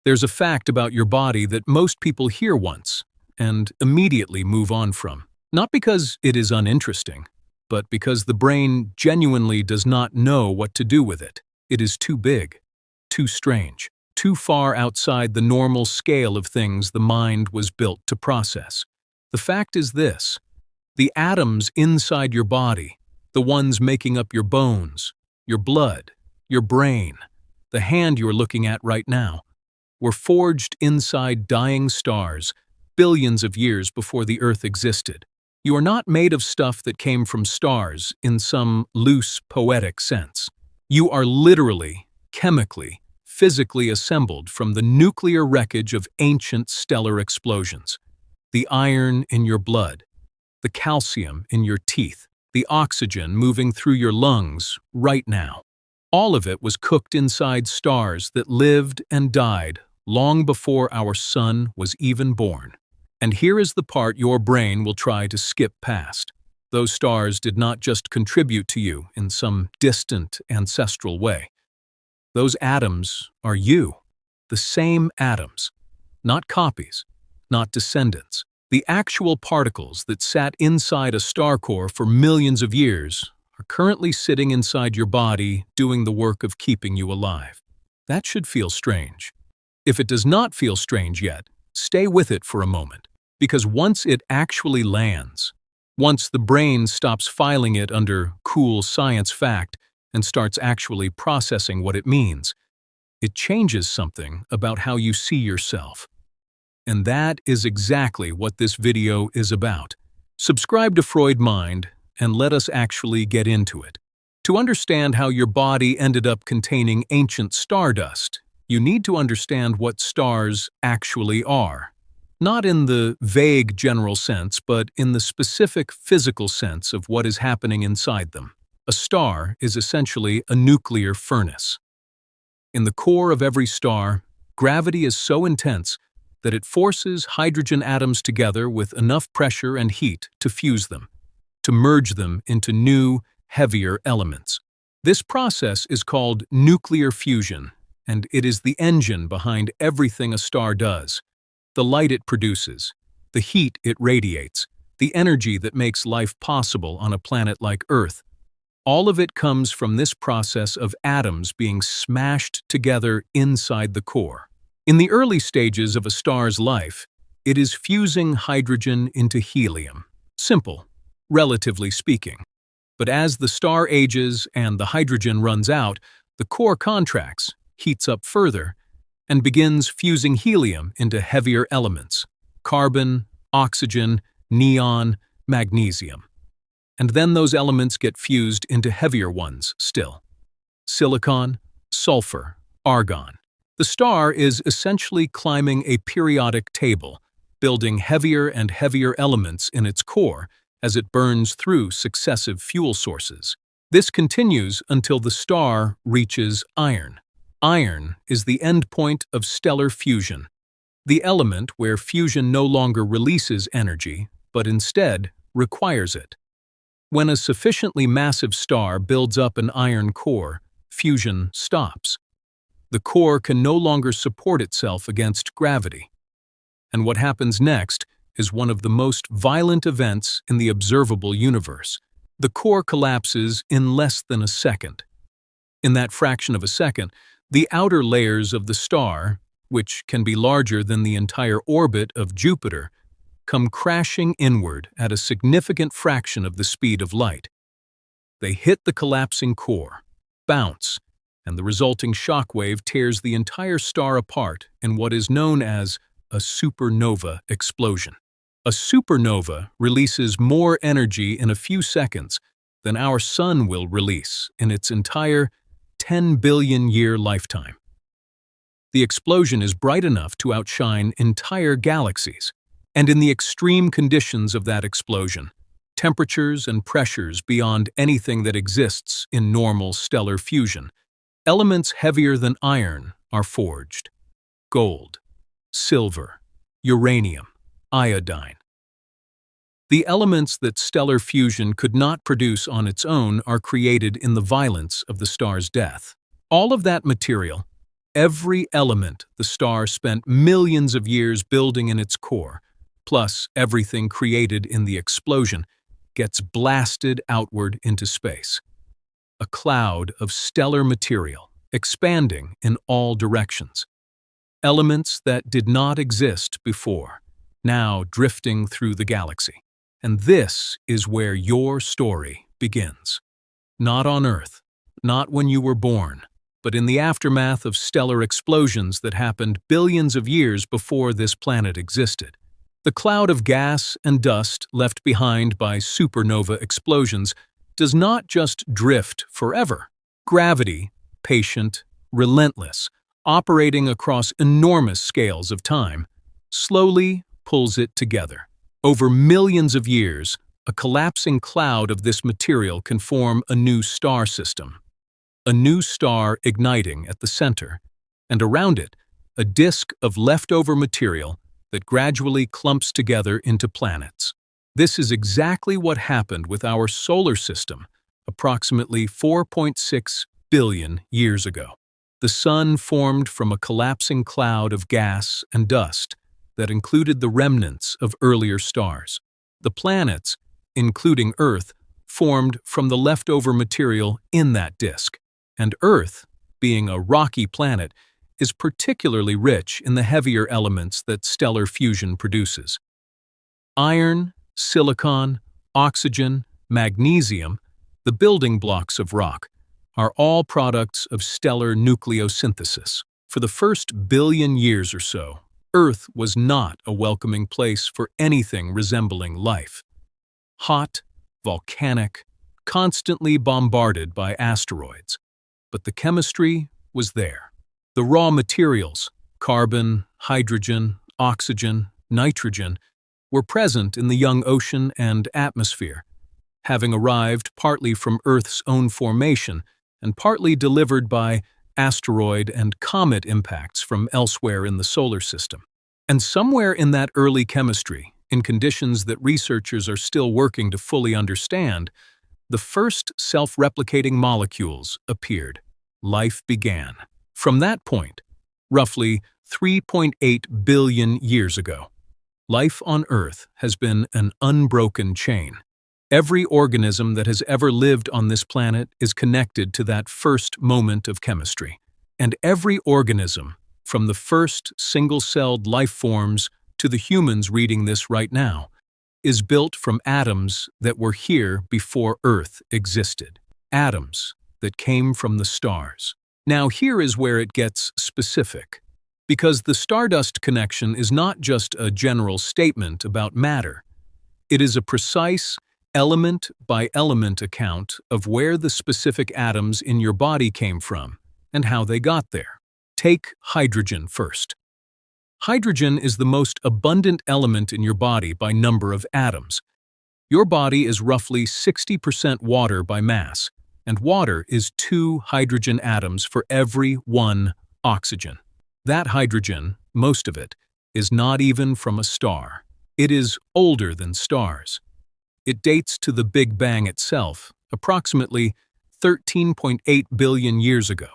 There's a fact about your body that most people hear once and immediately move on from. Not because it is uninteresting, but because the brain genuinely does not know what to do with it. It is too big, too strange, too far outside the normal scale of things the mind was built to process. The fact is this: the atoms inside your body, the ones making up your bones, your blood, your brain, the hand you're looking at right now, were forged inside dying stars billions of years before the Earth existed. You are not made of stuff that came from stars in some loose, poetic sense. You are literally, chemically, physically assembled from the nuclear wreckage of ancient stellar explosions. The iron in your blood, the calcium in your teeth, the oxygen moving through your lungs right now. All of it was cooked inside stars that lived and died long before our sun was even born. And here is the part your brain will try to skip past. Those stars did not just contribute to you in some distant ancestral way. Those atoms are you, the same atoms, not copies, not descendants. The actual particles that sat inside a star core for millions of years are currently sitting inside your body doing the work of keeping you alive. That should feel strange. If it does not feel strange yet, stay with it for a moment, because once it actually lands, once the brain stops filing it under cool science fact and starts actually processing what it means, it changes something about how you see yourself. And that is exactly what this video is about. Subscribe to Freud Mind and let us actually get into it. To understand how your body ended up containing ancient stardust, you need to understand what stars actually are. Not in the vague general sense, but in the specific physical sense of what is happening inside them. A star is essentially a nuclear furnace. In the core of every star, gravity is so intense that it forces hydrogen atoms together with enough pressure and heat to fuse them, to merge them into new, heavier elements. This process is called nuclear fusion, and it is the engine behind everything a star does. The light it produces, the heat it radiates, the energy that makes life possible on a planet like Earth. All of it comes from this process of atoms being smashed together inside the core. In the early stages of a star's life, it is fusing hydrogen into helium. Simple, relatively speaking. But as the star ages and the hydrogen runs out, the core contracts, heats up further, and begins fusing helium into heavier elements: carbon, oxygen, neon, magnesium. And then those elements get fused into heavier ones still: silicon, sulfur, argon. The star is essentially climbing a periodic table, building heavier and heavier elements in its core as it burns through successive fuel sources. This continues until the star reaches iron. Iron is the endpoint of stellar fusion, the element where fusion no longer releases energy, but instead requires it. When a sufficiently massive star builds up an iron core, fusion stops. The core can no longer support itself against gravity. And what happens next is one of the most violent events in the observable universe. The core collapses in less than a second. In that fraction of a second, the outer layers of the star, which can be larger than the entire orbit of Jupiter, come crashing inward at a significant fraction of the speed of light. They hit the collapsing core, bounce, and the resulting shockwave tears the entire star apart in what is known as a supernova explosion. A supernova releases more energy in a few seconds than our sun will release in its entire 10 billion-year lifetime. The explosion is bright enough to outshine entire galaxies, and in the extreme conditions of that explosion, temperatures and pressures beyond anything that exists in normal stellar fusion, elements heavier than iron are forged: gold, silver, uranium, iodine. The elements that stellar fusion could not produce on its own are created in the violence of the star's death. All of that material, Every element the star spent millions of years building in its core, plus everything created in the explosion, gets blasted outward into space. A cloud of stellar material, expanding in all directions. Elements that did not exist before, now drifting through the galaxy. And this is where your story begins. Not on Earth, not when you were born, but in the aftermath of stellar explosions that happened billions of years before this planet existed. The cloud of gas and dust left behind by supernova explosions does not just drift forever. Gravity, patient, relentless, operating across enormous scales of time, slowly pulls it together. Over millions of years, a collapsing cloud of this material can form a new star system. A new star igniting at the center, and around it, a disk of leftover material that gradually clumps together into planets. This is exactly what happened with our solar system approximately 4.6 billion years ago. The Sun formed from a collapsing cloud of gas and dust that included the remnants of earlier stars. The planets, including Earth, formed from the leftover material in that disk. And Earth, being a rocky planet, is particularly rich in the heavier elements that stellar fusion produces. Iron, silicon, oxygen, magnesium, the building blocks of rock, are all products of stellar nucleosynthesis. For the first billion years or so, Earth was not a welcoming place for anything resembling life. Hot, volcanic, constantly bombarded by asteroids. But the chemistry was there. The raw materials, carbon, hydrogen, oxygen, nitrogen, were present in the young ocean and atmosphere, having arrived partly from Earth's own formation and partly delivered by asteroid and comet impacts from elsewhere in the solar system. And somewhere in that early chemistry, in conditions that researchers are still working to fully understand, the first self-replicating molecules appeared. Life began. From that point, roughly 3.8 billion years ago, life on Earth has been an unbroken chain. Every organism that has ever lived on this planet is connected to that first moment of chemistry. And every organism, from the first single-celled life forms to the humans reading this right now, is built from atoms that were here before Earth existed. Atoms that came from the stars. Now here is where it gets specific, because the Stardust connection is not just a general statement about matter. It is a precise, element-by-element account of where the specific atoms in your body came from and how they got there. Take hydrogen first. Hydrogen is the most abundant element in your body by number of atoms. Your body is roughly 60% water by mass, and water is 2 hydrogen atoms for every 1 oxygen. That hydrogen, most of it, is not even from a star. It is older than stars. It dates to the Big Bang itself, approximately 13.8 billion years ago,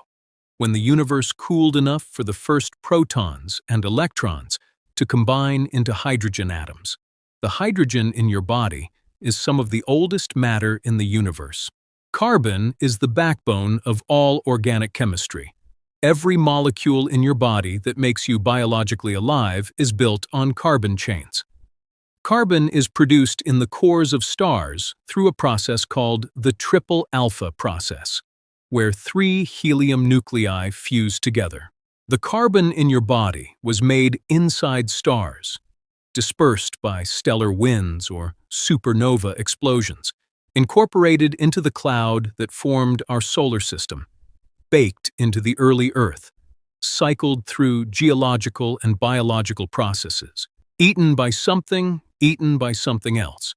when the universe cooled enough for the first protons and electrons to combine into hydrogen atoms. The hydrogen in your body is some of the oldest matter in the universe. Carbon is the backbone of all organic chemistry. Every molecule in your body that makes you biologically alive is built on carbon chains. Carbon is produced in the cores of stars through a process called the triple alpha process, where 3 helium nuclei fuse together. The carbon in your body was made inside stars, dispersed by stellar winds or supernova explosions, incorporated into the cloud that formed our solar system, baked into the early Earth, cycled through geological and biological processes, eaten by something else,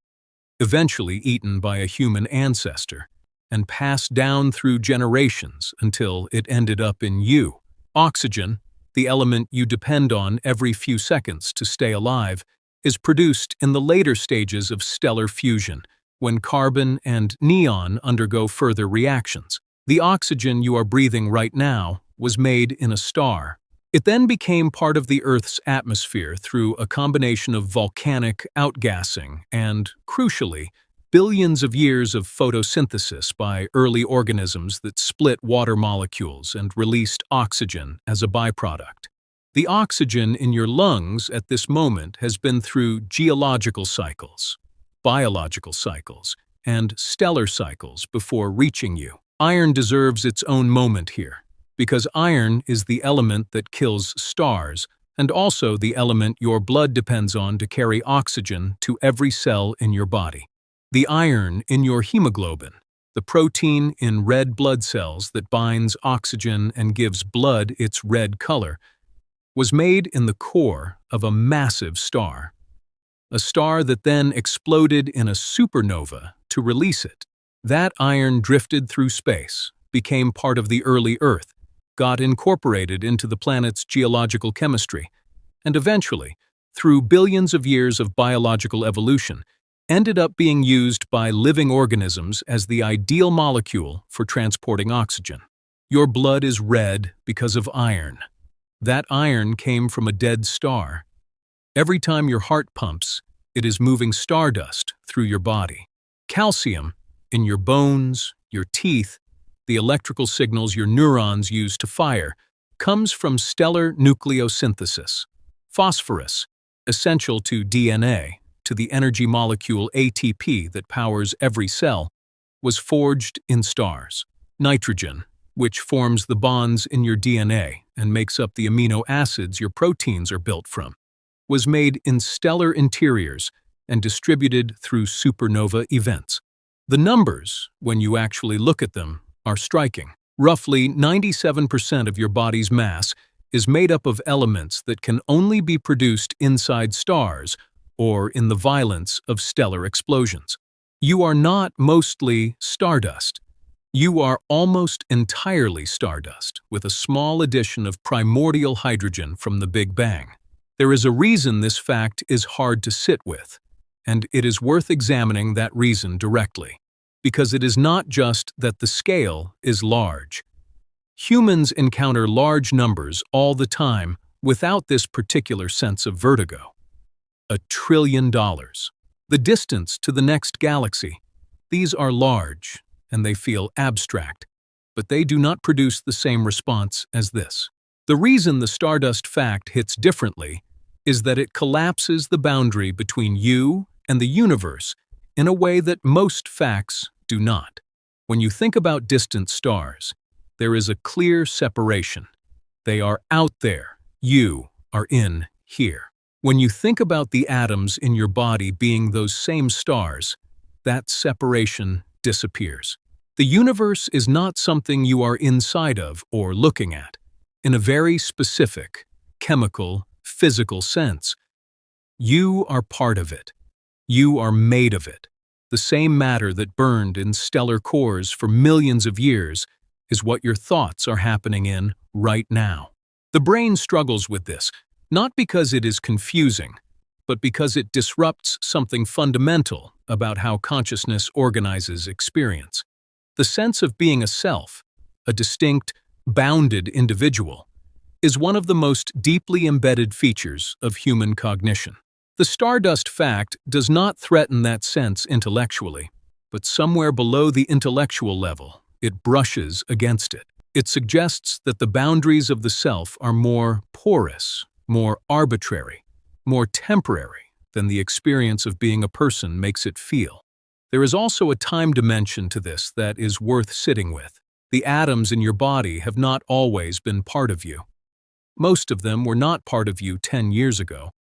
eventually eaten by a human ancestor, and passed down through generations until it ended up in you. Oxygen, the element you depend on every few seconds to stay alive, is produced in the later stages of stellar fusion, when carbon and neon undergo further reactions. The oxygen you are breathing right now was made in a star. It then became part of the Earth's atmosphere through a combination of volcanic outgassing and, crucially, billions of years of photosynthesis by early organisms that split water molecules and released oxygen as a byproduct. The oxygen in your lungs at this moment has been through geological cycles, biological cycles, and stellar cycles before reaching you. Iron deserves its own moment here, because iron is the element that kills stars and also the element your blood depends on to carry oxygen to every cell in your body. The iron in your hemoglobin, the protein in red blood cells that binds oxygen and gives blood its red color, was made in the core of a massive star. A star that then exploded in a supernova to release it. That iron drifted through space, became part of the early Earth, got incorporated into the planet's geological chemistry, and eventually, through billions of years of biological evolution, ended up being used by living organisms as the ideal molecule for transporting oxygen. Your blood is red because of iron. That iron came from a dead star. Every time your heart pumps, it is moving stardust through your body. Calcium, in your bones, your teeth, the electrical signals your neurons use to fire, comes from stellar nucleosynthesis. Phosphorus, essential to DNA, to the energy molecule ATP that powers every cell, was forged in stars. Nitrogen, which forms the bonds in your DNA and makes up the amino acids your proteins are built from, was made in stellar interiors and distributed through supernova events. The numbers, when you actually look at them, are striking. Roughly 97% of your body's mass is made up of elements that can only be produced inside stars or in the violence of stellar explosions. You are not mostly stardust. You are almost entirely stardust, with a small addition of primordial hydrogen from the Big Bang. There is a reason this fact is hard to sit with, and it is worth examining that reason directly, because it is not just that the scale is large. Humans encounter large numbers all the time without this particular sense of vertigo. $1 trillion. The distance to the next galaxy. These are large, and they feel abstract, but they do not produce the same response as this. The reason the stardust fact hits differently is that it collapses the boundary between you and the universe in a way that most facts do not. When you think about distant stars, there is a clear separation. They are out there. You are in here. When you think about the atoms in your body being those same stars, that separation disappears. The universe is not something you are inside of or looking at. In a very specific, chemical, physical sense, you are part of it. You are made of it. The same matter that burned in stellar cores for millions of years is what your thoughts are happening in right now. The brain struggles with this, not because it is confusing, but because it disrupts something fundamental about how consciousness organizes experience. The sense of being a self, a distinct, bounded individual, is one of the most deeply embedded features of human cognition. The stardust fact does not threaten that sense intellectually, but somewhere below the intellectual level, it brushes against it. It suggests that the boundaries of the self are more porous, more arbitrary, more temporary than the experience of being a person makes it feel. There is also a time dimension to this that is worth sitting with. The atoms in your body have not always been part of you. Most of them were not part of you 10 years ago,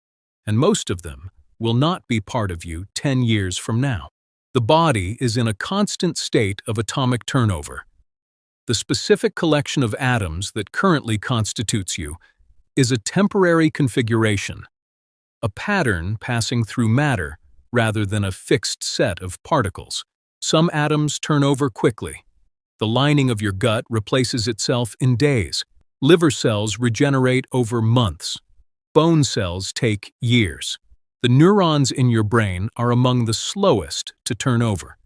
and most of them will not be part of you 10 years from now. The body is in a constant state of atomic turnover. The specific collection of atoms that currently constitutes you is a temporary configuration, a pattern passing through matter rather than a fixed set of particles. Some atoms turn over quickly. The lining of your gut replaces itself in days. Liver cells regenerate over months. Bone cells take years. The neurons in your brain are among the slowest to turn over.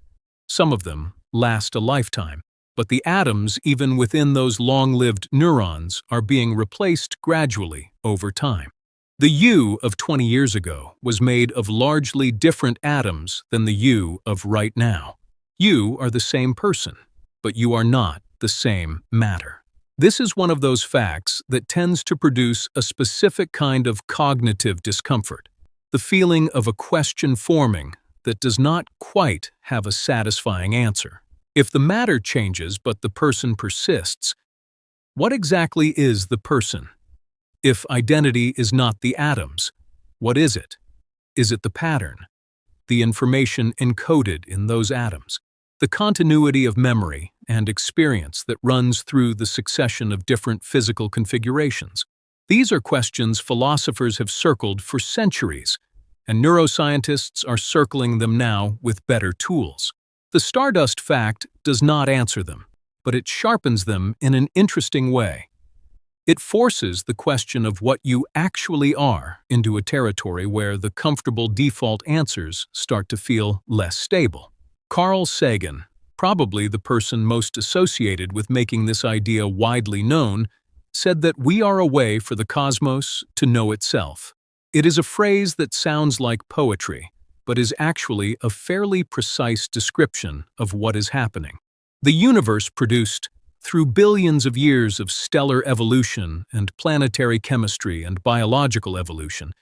Some of them last a lifetime. But the atoms, even within those long-lived neurons, are being replaced gradually over time. The you of 20 years ago was made of largely different atoms than the you of right now. You are the same person, but you are not the same matter. This is one of those facts that tends to produce a specific kind of cognitive discomfort, the feeling of a question forming that does not quite have a satisfying answer. If the matter changes but the person persists, what exactly is the person? If identity is not the atoms, what is it? Is it the pattern, the information encoded in those atoms, the continuity of memory and experience that runs through the succession of different physical configurations? These are questions philosophers have circled for centuries, and neuroscientists are circling them now with better tools. The Stardust fact does not answer them, but it sharpens them in an interesting way. It forces the question of what you actually are into a territory where the comfortable default answers start to feel less stable. Carl Sagan, probably the person most associated with making this idea widely known, said that we are a way for the cosmos to know itself. It is a phrase that sounds like poetry, but is actually a fairly precise description of what is happening. The universe produced, through billions of years of stellar evolution and planetary chemistry and biological evolution,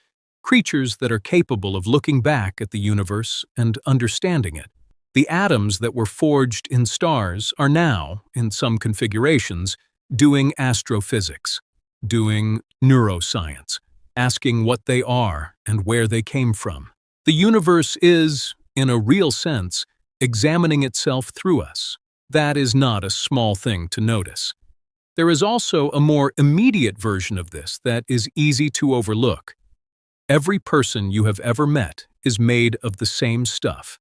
creatures that are capable of looking back at the universe and understanding it. The atoms that were forged in stars are now, in some configurations, doing astrophysics, doing neuroscience, asking what they are and where they came from. The universe is, in a real sense, examining itself through us. That is not a small thing to notice. There is also a more immediate version of this that is easy to overlook. Every person you have ever met is made of the same stuff,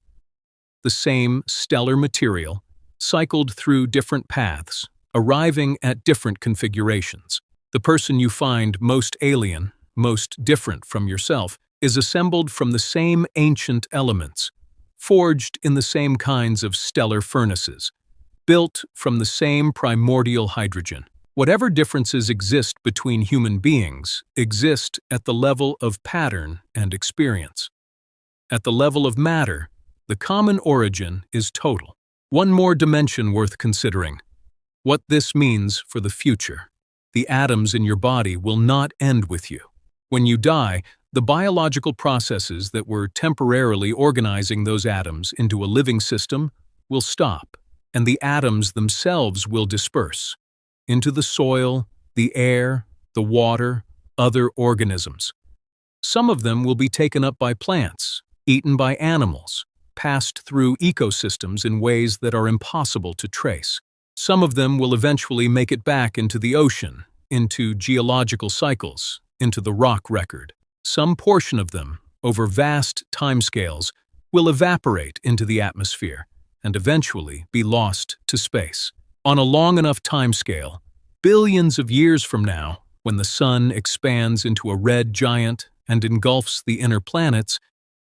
the same stellar material, cycled through different paths, arriving at different configurations. The person you find most alien, most different from yourself, is assembled from the same ancient elements, forged in the same kinds of stellar furnaces, built from the same primordial hydrogen. Whatever differences exist between human beings exist at the level of pattern and experience. At the level of matter, the common origin is total. One more dimension worth considering: what this means for the future. The atoms in your body will not end with you. When you die, the biological processes that were temporarily organizing those atoms into a living system will stop, and the atoms themselves will disperse into the soil, the air, the water, other organisms. Some of them will be taken up by plants, eaten by animals, passed through ecosystems in ways that are impossible to trace. Some of them will eventually make it back into the ocean, into geological cycles, into the rock record. Some portion of them, over vast timescales, will evaporate into the atmosphere and eventually be lost to space. On a long enough timescale, billions of years from now, when the sun expands into a red giant and engulfs the inner planets,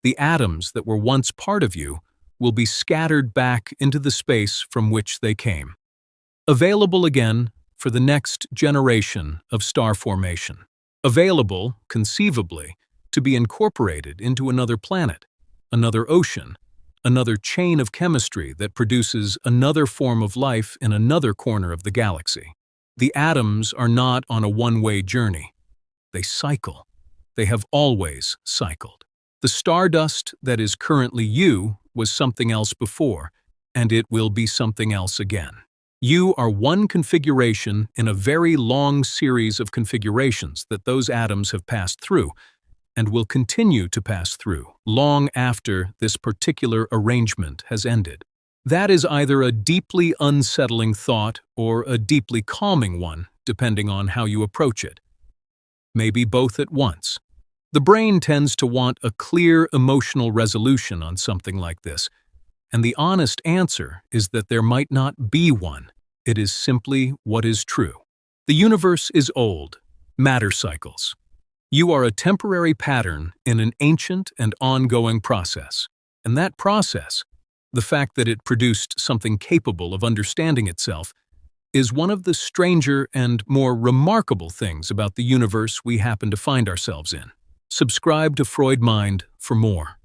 the atoms that were once part of you will be scattered back into the space from which they came, available again for the next generation of star formation. Available, conceivably, to be incorporated into another planet, another ocean, another chain of chemistry that produces another form of life in another corner of the galaxy. The atoms are not on a one-way journey. They cycle. They have always cycled. The stardust that is currently you was something else before, and it will be something else again. You are one configuration in a very long series of configurations that those atoms have passed through, and will continue to pass through long after this particular arrangement has ended. That is either a deeply unsettling thought or a deeply calming one, depending on how you approach it. Maybe both at once. The brain tends to want a clear emotional resolution on something like this, and the honest answer is that there might not be one. It is simply what is true. The universe is old. Matter cycles. You are a temporary pattern in an ancient and ongoing process. And that process, the fact that it produced something capable of understanding itself, is one of the stranger and more remarkable things about the universe we happen to find ourselves in. Subscribe to Freud Mind for more.